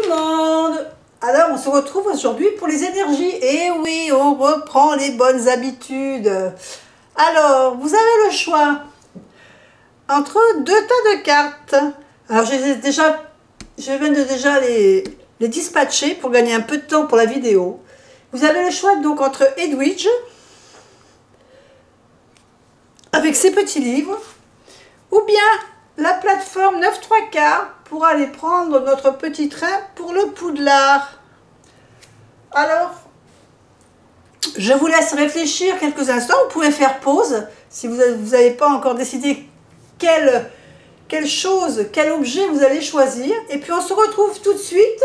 le monde! Alors, on se retrouve aujourd'hui pour les énergies. Et oui, on reprend les bonnes habitudes. Alors, vous avez le choix entre deux tas de cartes. Alors, je viens de déjà les dispatcher pour gagner un peu de temps pour la vidéo. Vous avez le choix donc entre Hedwige, avec ses petits livres, ou bien la plateforme 9 3/4 pour aller prendre notre petit train pour le Poudlard. Alors, je vous laisse réfléchir quelques instants. Vous pouvez faire pause si vous n'avez pas encore décidé quelle chose, quel objet vous allez choisir. Et puis on se retrouve tout de suite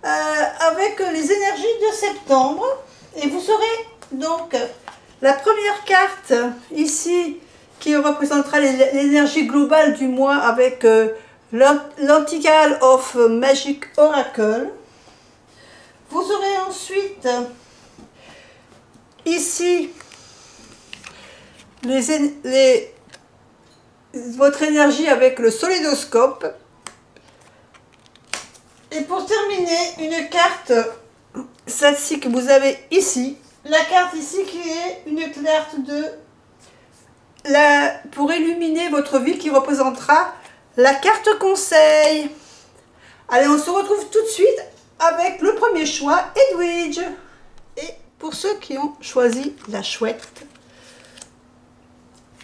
avec les énergies de septembre. Et vous aurez donc la première carte ici qui représentera l'énergie globale du mois avec l'Antical of Magic Oracle. Vous aurez ensuite ici votre énergie avec le Solédoscope. Et pour terminer, une carte, celle-ci que vous avez ici, la carte ici qui est une carte pour illuminer votre vie qui représentera la carte conseil. Allez, on se retrouve tout de suite avec le premier choix, Hedwige. Et pour ceux qui ont choisi la chouette,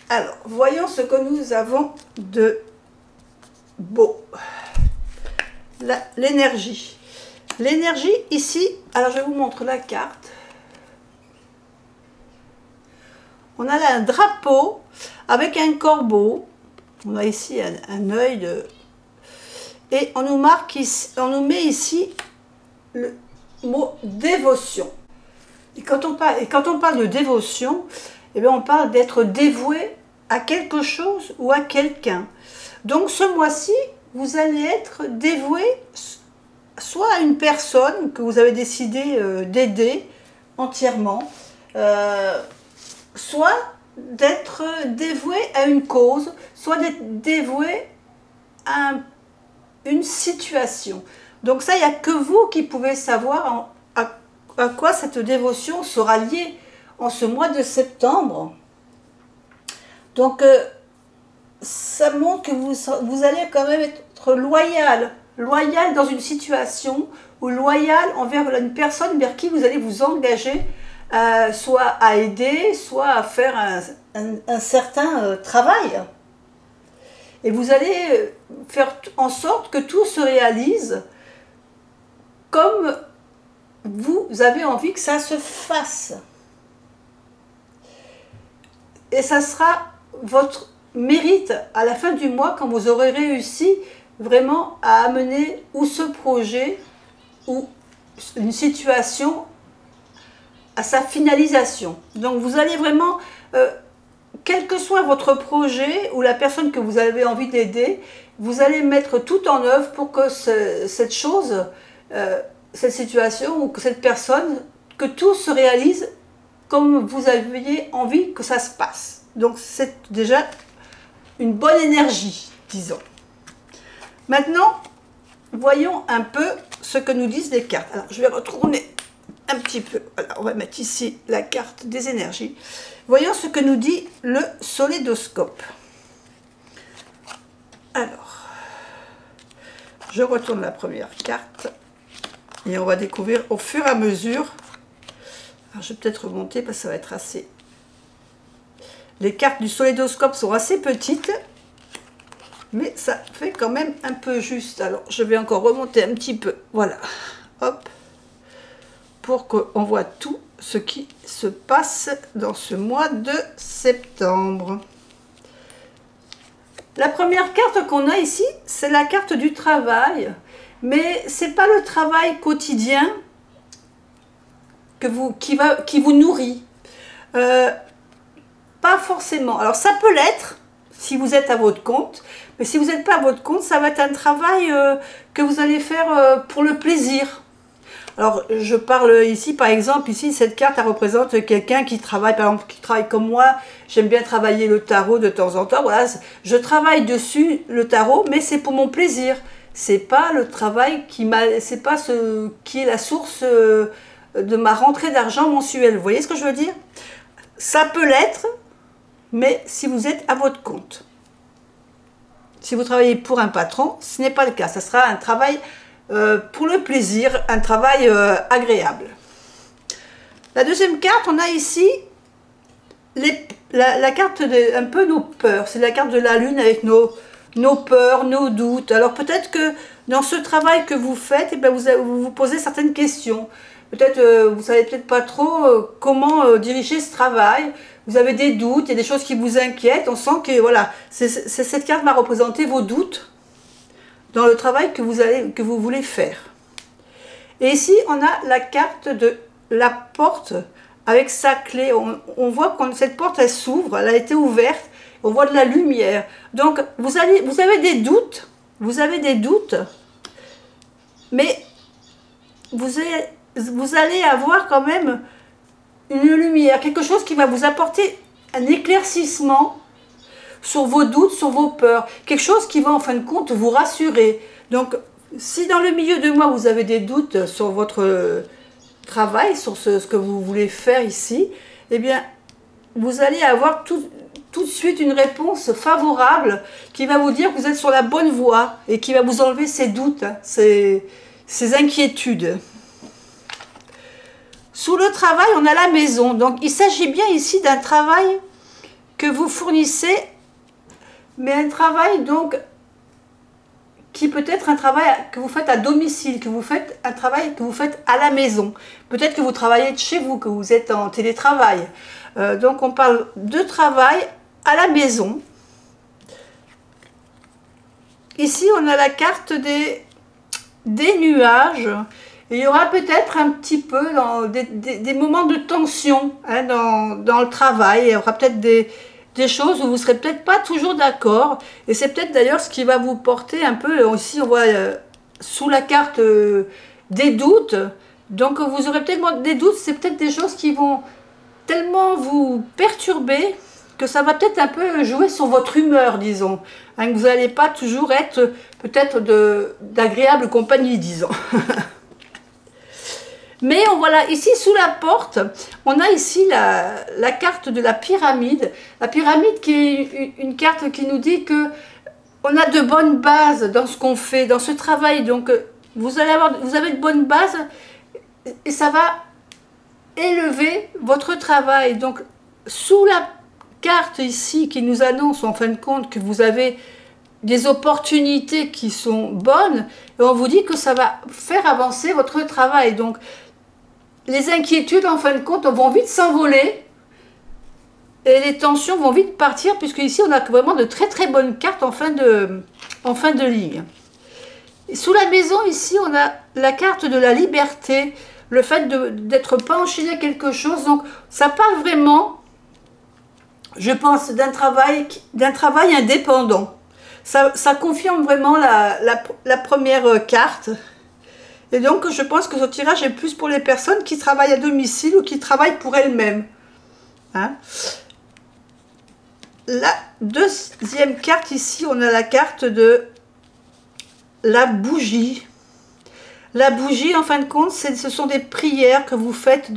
alors, voyons ce que nous avons de beau. L'énergie. L'énergie ici, alors je vous montre la carte. On a là un drapeau avec un corbeau. On a ici un œil de... Et on nous marque ici, on nous met ici le mot dévotion. Et quand on parle de dévotion, eh bien on parle d'être dévoué à quelque chose ou à quelqu'un. Donc ce mois-ci, vous allez être dévoué soit à une personne que vous avez décidé d'aider entièrement, soit d'être dévoué à une cause, soit d'être dévoué à une situation. Donc ça, il n'y a que vous qui pouvez savoir à quoi cette dévotion sera liée en ce mois de septembre. Donc ça montre que vous allez quand même être loyal dans une situation, ou loyal envers une personne vers qui vous allez vous engager, soit à aider, soit à faire un certain travail. Et vous allez faire en sorte que tout se réalise comme vous avez envie que ça se fasse. Et ça sera votre mérite à la fin du mois quand vous aurez réussi vraiment à amener ou ce projet ou une situation à sa finalisation. Donc vous allez vraiment, quel que soit votre projet ou la personne que vous avez envie d'aider, vous allez mettre tout en œuvre pour que cette chose, cette situation ou que cette personne, que tout se réalise comme vous aviez envie que ça se passe. Donc c'est déjà une bonne énergie, disons. Maintenant, voyons un peu ce que nous disent les cartes. Alors je vais retourner un petit peu. Voilà, on va mettre ici la carte des énergies. Voyons ce que nous dit le Solédoscope. Alors, je retourne la première carte et on va découvrir au fur et à mesure. Alors, je vais peut-être remonter parce que ça va être assez... Les cartes du Solédoscope sont assez petites, mais ça fait quand même un peu juste. Alors, je vais encore remonter un petit peu. Voilà. Hop. Pour qu'on voit tout ce qui se passe dans ce mois de septembre. La première carte qu'on a ici, c'est la carte du travail. Mais c'est pas le travail quotidien qui vous nourrit. Pas forcément. Alors ça peut l'être si vous êtes à votre compte, mais si vous n'êtes pas à votre compte, ça va être un travail que vous allez faire pour le plaisir. Alors je parle ici, par exemple, ici cette carte elle représente quelqu'un qui travaille, par exemple, qui travaille comme moi. J'aime bien travailler le tarot de temps en temps. Voilà, je travaille dessus le tarot, mais c'est pour mon plaisir. c'est pas le travail c'est pas ce qui est la source de ma rentrée d'argent mensuelle. Vous voyez ce que je veux dire? Ça peut l'être, mais si vous êtes à votre compte. Si vous travaillez pour un patron, ce n'est pas le cas. Ça sera un travail pour le plaisir, un travail agréable. La deuxième carte, on a ici la carte de un peu nos peurs. C'est la carte de la lune avec nos peurs, nos doutes. Alors peut-être que dans ce travail que vous faites, eh bien, vous vous posez certaines questions. Peut-être vous ne savez peut-être pas trop comment diriger ce travail. Vous avez des doutes, il y a des choses qui vous inquiètent. On sent que voilà, cette carte va représenter vos doutes dans le travail que vous voulez faire. Et ici, on a la carte de la porte avec sa clé. On voit que cette porte, elle s'ouvre, elle a été ouverte. On voit de la lumière. Donc, vous avez des doutes. Vous avez des doutes. Mais vous allez avoir quand même une lumière, quelque chose qui va vous apporter un éclaircissement sur vos doutes, sur vos peurs, quelque chose qui va en fin de compte vous rassurer. Donc, si dans le milieu de mois vous avez des doutes sur votre travail, sur ce que vous voulez faire ici, eh bien, vous allez avoir tout de suite une réponse favorable qui va vous dire que vous êtes sur la bonne voie et qui va vous enlever ces doutes, ces inquiétudes. Sous le travail, on a la maison. Donc, il s'agit bien ici d'un travail que vous fournissez, mais un travail donc qui peut être un travail que vous faites à domicile, un travail que vous faites à la maison. Peut-être que vous travaillez de chez vous, que vous êtes en télétravail. Donc, on parle de travail à la maison. Ici, on a la carte des nuages. Il y aura peut-être un petit peu des moments de tension hein, dans le travail. Il y aura peut-être des choses où vous ne serez peut-être pas toujours d'accord. Et c'est peut-être d'ailleurs ce qui va vous porter un peu, aussi on voit sous la carte des doutes. Donc vous aurez peut-être des doutes, c'est peut-être des choses qui vont tellement vous perturber que ça va peut-être un peu jouer sur votre humeur, disons. Hein, que vous n'allez pas toujours être peut-être d'agréable compagnie, disons. Mais voilà, ici sous la porte, on a ici la carte de la pyramide. La pyramide qui est une carte qui nous dit que on a de bonnes bases dans ce qu'on fait, dans ce travail. Donc vous avez de bonnes bases et ça va élever votre travail. Donc sous la carte ici qui nous annonce en fin de compte que vous avez des opportunités qui sont bonnes, et on vous dit que ça va faire avancer votre travail. Donc les inquiétudes, en fin de compte, vont vite s'envoler et les tensions vont vite partir, puisque ici, on a vraiment de très très bonnes cartes en fin de ligne. Et sous la maison, ici, on a la carte de la liberté, le fait d'être pas enchaîné à quelque chose. Donc, ça parle vraiment, je pense, d'un travail indépendant. Ça confirme vraiment la première carte. Et donc, je pense que ce tirage est plus pour les personnes qui travaillent à domicile ou qui travaillent pour elles-mêmes. Hein? La deuxième carte ici, on a la carte de la bougie. La bougie, en fin de compte, ce sont des prières que vous faites.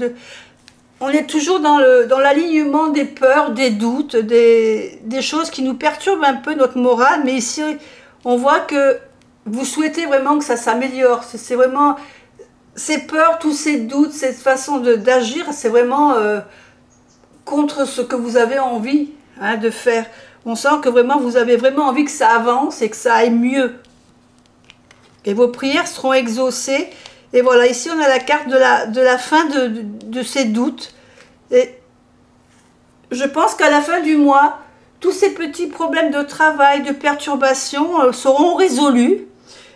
On est toujours dans l'alignement des peurs, des doutes, des choses qui nous perturbent un peu notre morale. Mais ici, on voit que vous souhaitez vraiment que ça s'améliore. C'est vraiment ces peurs, tous ces doutes, cette façon d'agir, c'est vraiment contre ce que vous avez envie hein, de faire. On sent que vraiment vous avez vraiment envie que ça avance et que ça aille mieux. Et vos prières seront exaucées. Et voilà, ici on a la carte de la fin de ces doutes. Et je pense qu'à la fin du mois, tous ces petits problèmes de travail, de perturbation seront résolus.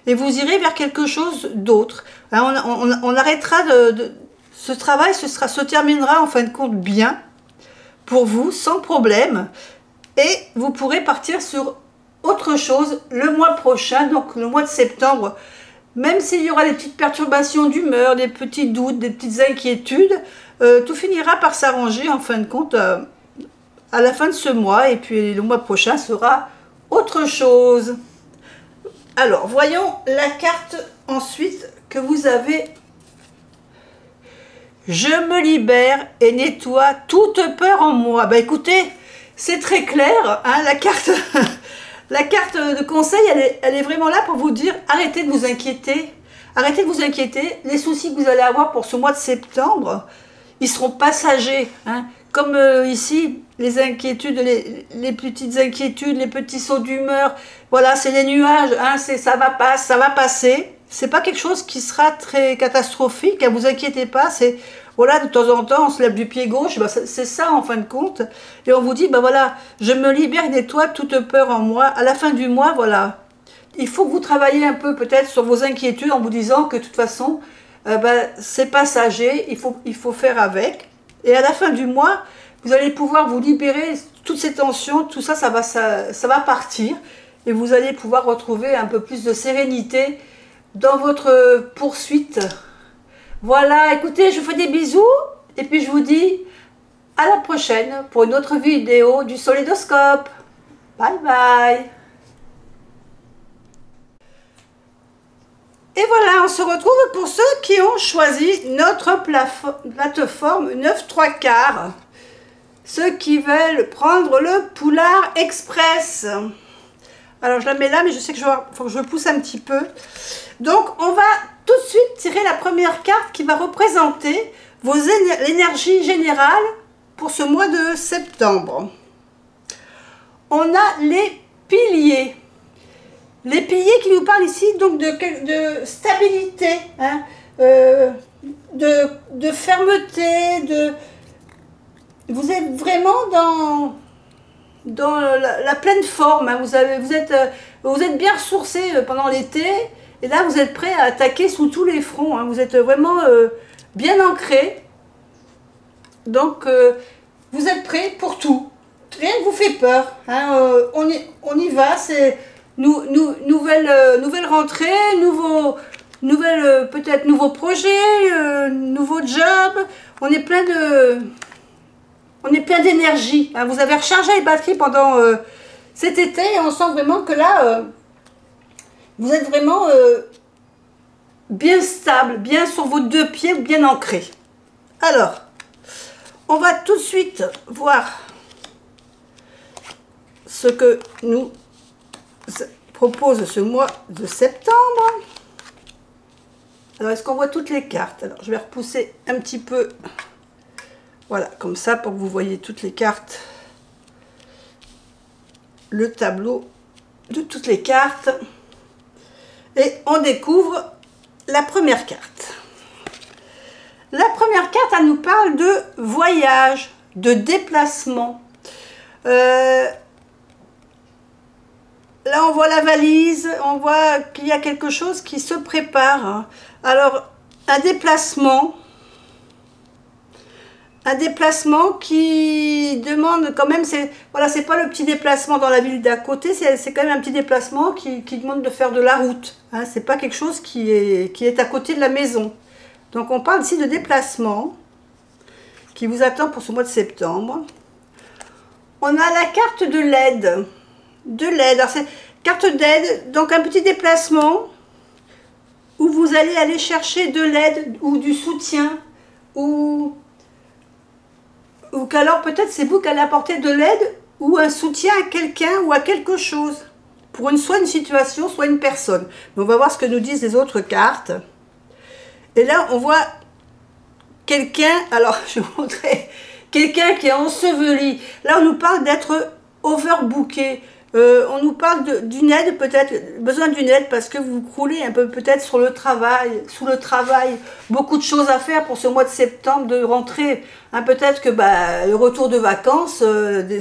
Et vous irez vers quelque chose d'autre. Hein, on arrêtera ce travail, se terminera en fin de compte bien pour vous, sans problème. Et vous pourrez partir sur autre chose le mois prochain, donc le mois de septembre. Même s'il y aura des petites perturbations d'humeur, des petits doutes, des petites inquiétudes, tout finira par s'arranger en fin de compte à la fin de ce mois. Et puis le mois prochain sera autre chose. Alors, voyons la carte ensuite que vous avez. Je me libère et nettoie toute peur en moi. Bah écoutez, c'est très clair, hein, la carte, la carte de conseil, elle est vraiment là pour vous dire arrêtez de vous inquiéter. Arrêtez de vous inquiéter. Les soucis que vous allez avoir pour ce mois de septembre, ils seront passagers. Hein. Comme ici, les inquiétudes, les petites inquiétudes, les petits sauts d'humeur, voilà, c'est les nuages, hein, ça va passer. C'est pas quelque chose qui sera très catastrophique, ne vous inquiétez pas, c'est, voilà, de temps en temps, on se lève du pied gauche, ben, c'est ça en fin de compte, et on vous dit, ben voilà, je me libère et nettoie toute peur en moi, à la fin du mois, voilà. Il faut que vous travaillez un peu peut-être sur vos inquiétudes en vous disant que de toute façon, ben, c'est passager, il faut faire avec. Et à la fin du mois, vous allez pouvoir vous libérer toutes ces tensions, tout ça, ça va partir. Et vous allez pouvoir retrouver un peu plus de sérénité dans votre poursuite. Voilà, écoutez, je vous fais des bisous. Et puis je vous dis à la prochaine pour une autre vidéo du Solédoscope. Bye bye. Et voilà, on se retrouve pour ceux qui ont choisi notre plateforme 9/3/4. Ceux qui veulent prendre le Poulard Express. Alors je la mets là, mais je sais que faut que je pousse un petit peu. Donc on va tout de suite tirer la première carte qui va représenter l'énergie générale pour ce mois de septembre. On a les piliers. Les piliers qui nous parlent ici donc de stabilité, hein, de fermeté, vous êtes vraiment dans la pleine forme, hein, vous êtes bien ressourcé pendant l'été, et là vous êtes prêt à attaquer sous tous les fronts, hein, vous êtes vraiment bien ancré, donc vous êtes prêt pour tout, rien ne vous fait peur, hein, on y va, c'est nouvelle rentrée, peut-être nouveaux projets, nouveau job, on est plein d'énergie, hein. Vous avez rechargé les batteries pendant cet été et on sent vraiment que là, vous êtes vraiment bien stable, bien sur vos deux pieds, bien ancré. Alors, on va tout de suite voir ce que nous propose ce mois de septembre. Alors, est-ce qu'on voit toutes les cartes? Alors, je vais repousser un petit peu. Voilà, comme ça, pour que vous voyez toutes les cartes. Le tableau de toutes les cartes. Et on découvre la première carte. La première carte, elle nous parle de voyage, de déplacement. Là, on voit la valise, on voit qu'il y a quelque chose qui se prépare. Alors, un déplacement qui demande quand même, voilà, c'est pas le petit déplacement dans la ville d'à côté, c'est quand même un petit déplacement qui demande de faire de la route. Hein, c'est pas quelque chose qui est à côté de la maison. Donc, on parle ici de déplacement qui vous attend pour ce mois de septembre. On a la carte de l'aide. Alors c'est carte d'aide, donc un petit déplacement où vous allez aller chercher de l'aide ou du soutien, ou qu'alors peut-être c'est vous qui allez apporter de l'aide ou un soutien à quelqu'un ou à quelque chose, pour soit une situation, soit une personne. Mais on va voir ce que nous disent les autres cartes. Et là on voit quelqu'un, alors je vais vous montrer, quelqu'un qui est enseveli. Là on nous parle d'être overbooké. On nous parle d'une aide, peut-être, besoin d'une aide parce que vous croulez un peu peut-être sous le travail, beaucoup de choses à faire pour ce mois de septembre de rentrée. Hein, peut-être que le retour de vacances,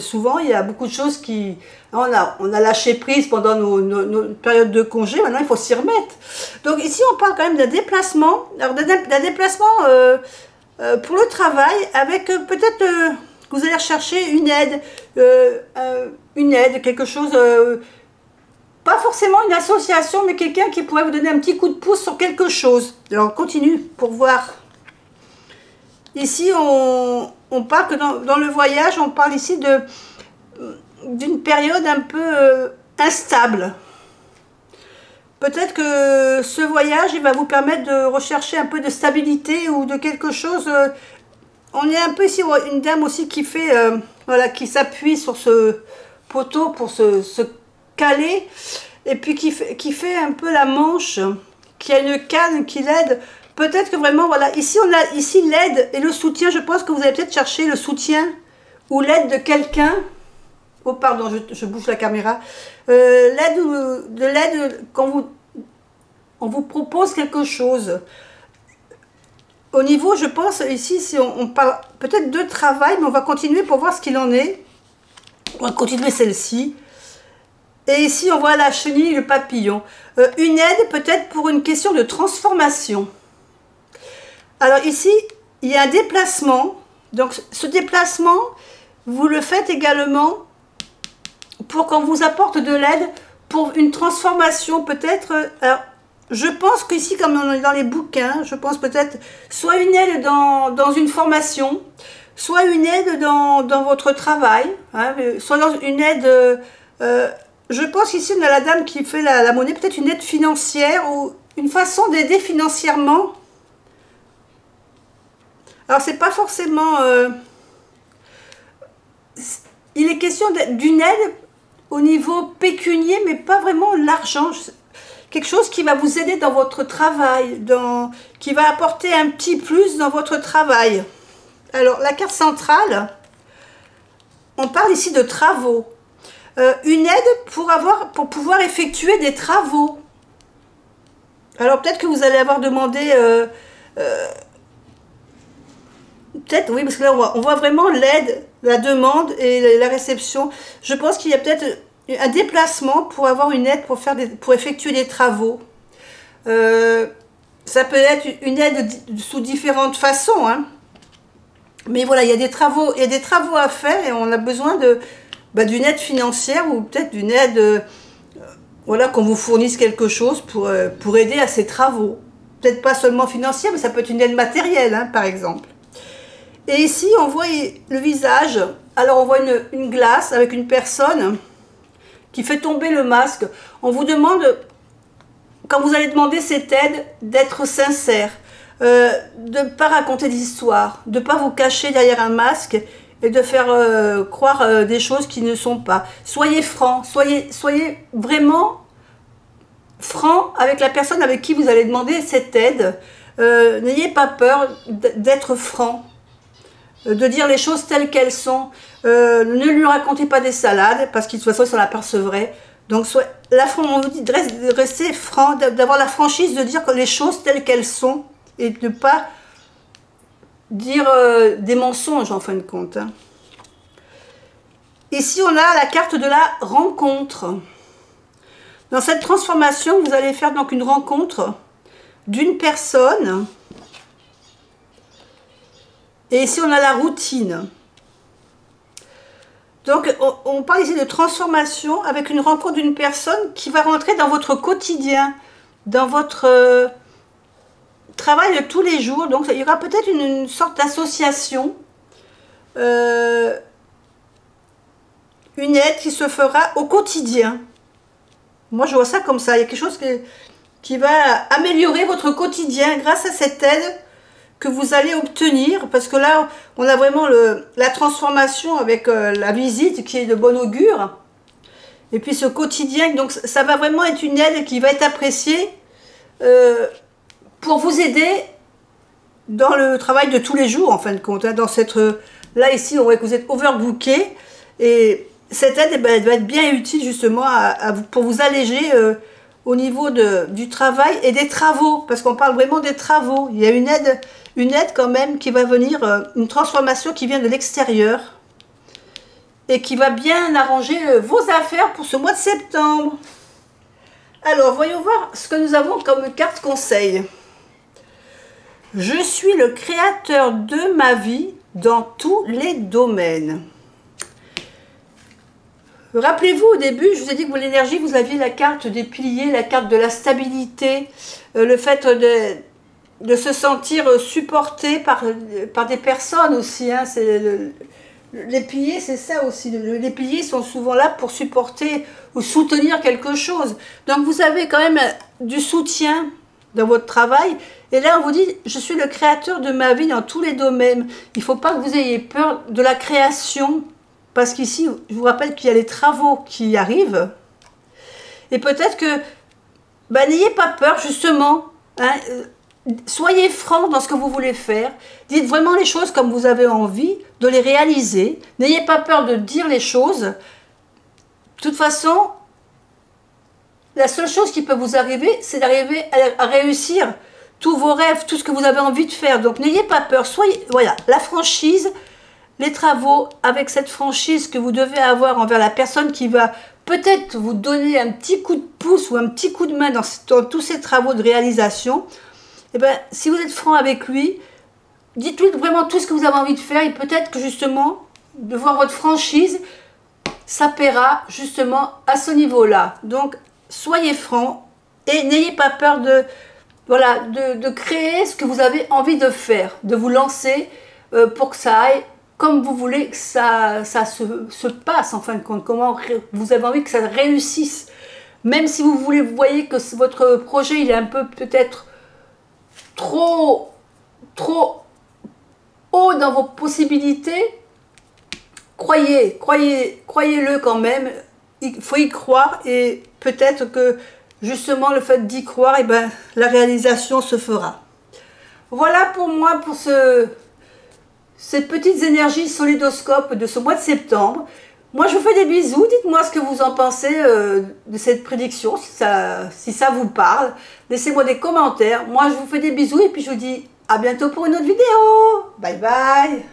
souvent il y a beaucoup de choses qui... On a lâché prise pendant nos périodes de congé, maintenant il faut s'y remettre. Donc ici on parle quand même d'un déplacement, alors d'un déplacement pour le travail avec peut-être... vous allez rechercher une aide, quelque chose, pas forcément une association, mais quelqu'un qui pourrait vous donner un petit coup de pouce sur quelque chose. Alors on continue pour voir. Ici, on parle que dans le voyage, on parle ici d'une période un peu instable. peut-être que ce voyage, il va vous permettre de rechercher un peu de stabilité ou de quelque chose. On est un peu ici, une dame aussi qui fait, voilà, qui s'appuie sur ce poteau pour se caler, et puis qui fait un peu la manche, qui a une canne qui l'aide. Peut-être que vraiment, voilà, ici on a ici l'aide et le soutien. Je pense que vous allez peut-être chercher le soutien ou l'aide de quelqu'un. Oh pardon, je bouge la caméra. L'aide quand on vous propose quelque chose. Au niveau, je pense, ici, si on parle peut-être de travail, mais on va continuer pour voir ce qu'il en est. On va continuer celle-ci. Et ici, on voit la chenille, le papillon. Une aide peut-être pour une question de transformation. Alors ici, il y a un déplacement. Donc ce déplacement, vous le faites également pour qu'on vous apporte de l'aide pour une transformation peut-être. Alors, je pense qu'ici, comme on est dans les bouquins, je pense peut-être soit une aide dans une formation, soit une aide dans votre travail, hein, soit dans une aide... je pense qu'ici, on a la dame qui fait la monnaie, peut-être une aide financière ou une façon d'aider financièrement. Alors, c'est pas forcément... il est question d'une aide au niveau pécunier, mais pas vraiment l'argent. Quelque chose qui va vous aider dans votre travail, qui va apporter un petit plus dans votre travail. Alors, la carte centrale, on parle ici de travaux. Une aide pour pouvoir effectuer des travaux. Alors, peut-être que vous allez avoir demandé... peut-être, oui, parce que là, on voit vraiment l'aide, la demande et la réception. Je pense qu'il y a peut-être un déplacement pour avoir une aide pour effectuer des travaux. Ça peut être une aide sous différentes façons, hein. Mais voilà, il y a des travaux à faire et on a besoin d'une aide financière ou peut-être d'une aide, voilà, qu'on vous fournisse quelque chose pour aider à ces travaux. Peut-être pas seulement financière, mais ça peut être une aide matérielle, hein, par exemple. Et ici, on voit le visage. Alors, on voit une glace avec une personne qui fait tomber le masque. On vous demande, quand vous allez demander cette aide, d'être sincère, de ne pas raconter des histoires, de ne pas vous cacher derrière un masque et de faire croire des choses qui ne sont pas. Soyez franc, soyez vraiment franc avec la personne avec qui vous allez demander cette aide. N'ayez pas peur d'être franc, de dire les choses telles qu'elles sont. Ne lui racontez pas des salades, parce qu'il de toute façon, il s'en apercevrait. Donc, on vous dit de rester franc, d'avoir la franchise de dire les choses telles qu'elles sont, et de ne pas dire des mensonges, en fin de compte. Hein. Ici, on a la carte de la rencontre. Dans cette transformation, vous allez faire donc une rencontre d'une personne. Et ici, on a la routine. Donc, on parle ici de transformation avec une rencontre d'une personne qui va rentrer dans votre quotidien, dans votre travail de tous les jours. Donc, il y aura peut-être une sorte d'association, une aide qui se fera au quotidien. Moi, je vois ça comme ça. Il y a quelque chose qui va améliorer votre quotidien grâce à cette aide que vous allez obtenir, parce que là, on a vraiment la transformation avec la visite qui est de bon augure. Et puis ce quotidien, donc ça va vraiment être une aide qui va être appréciée pour vous aider dans le travail de tous les jours, en fin de compte. Hein, là, ici, on voit que vous êtes overbooké, et cette aide, eh ben, elle va être bien utile justement pour vous alléger au niveau du travail et des travaux, parce qu'on parle vraiment des travaux. Il y a une aide quand même qui va venir, une transformation qui vient de l'extérieur et qui va bien arranger vos affaires pour ce mois de septembre. Alors, voyons voir ce que nous avons comme carte conseil. Je suis le créateur de ma vie dans tous les domaines. Rappelez-vous, au début, je vous ai dit que pour l'énergie, vous aviez la carte des piliers, la carte de la stabilité, le fait de se sentir supporté par des personnes aussi. Hein. Les piliers, c'est ça aussi. Les piliers sont souvent là pour supporter ou soutenir quelque chose. Donc vous avez quand même du soutien dans votre travail. Et là, on vous dit, je suis le créateur de ma vie dans tous les domaines. Il ne faut pas que vous ayez peur de la création, parce qu'ici, je vous rappelle qu'il y a les travaux qui arrivent. Et peut-être que, ben, n'ayez pas peur, justement, hein, soyez franc dans ce que vous voulez faire. Dites vraiment les choses comme vous avez envie de les réaliser. N'ayez pas peur de dire les choses. De toute façon, la seule chose qui peut vous arriver, c'est d'arriver à réussir tous vos rêves, tout ce que vous avez envie de faire. Donc n'ayez pas peur. Soyez, voilà, la franchise, les travaux, avec cette franchise que vous devez avoir envers la personne qui va peut-être vous donner un petit coup de pouce ou un petit coup de main dans tous ces travaux de réalisation. Eh bien, si vous êtes franc avec lui, dites-lui vraiment tout ce que vous avez envie de faire et peut-être que justement, de voir votre franchise, ça paiera justement à ce niveau-là. Donc, soyez franc et n'ayez pas peur de, voilà, de créer ce que vous avez envie de faire, de vous lancer pour que ça aille comme vous voulez que ça se passe, en fin de compte, comment vous avez envie que ça réussisse. Même si vous voyez que votre projet, il est un peu peut-être trop haut dans vos possibilités, croyez-le quand même, il faut y croire et peut-être que justement le fait d'y croire, et ben, la réalisation se fera. Voilà pour moi pour ces petites énergies solidoscopes de ce mois de septembre. Moi je vous fais des bisous, dites-moi ce que vous en pensez de cette prédiction, si ça vous parle. Laissez-moi des commentaires, moi je vous fais des bisous et puis je vous dis à bientôt pour une autre vidéo. Bye bye.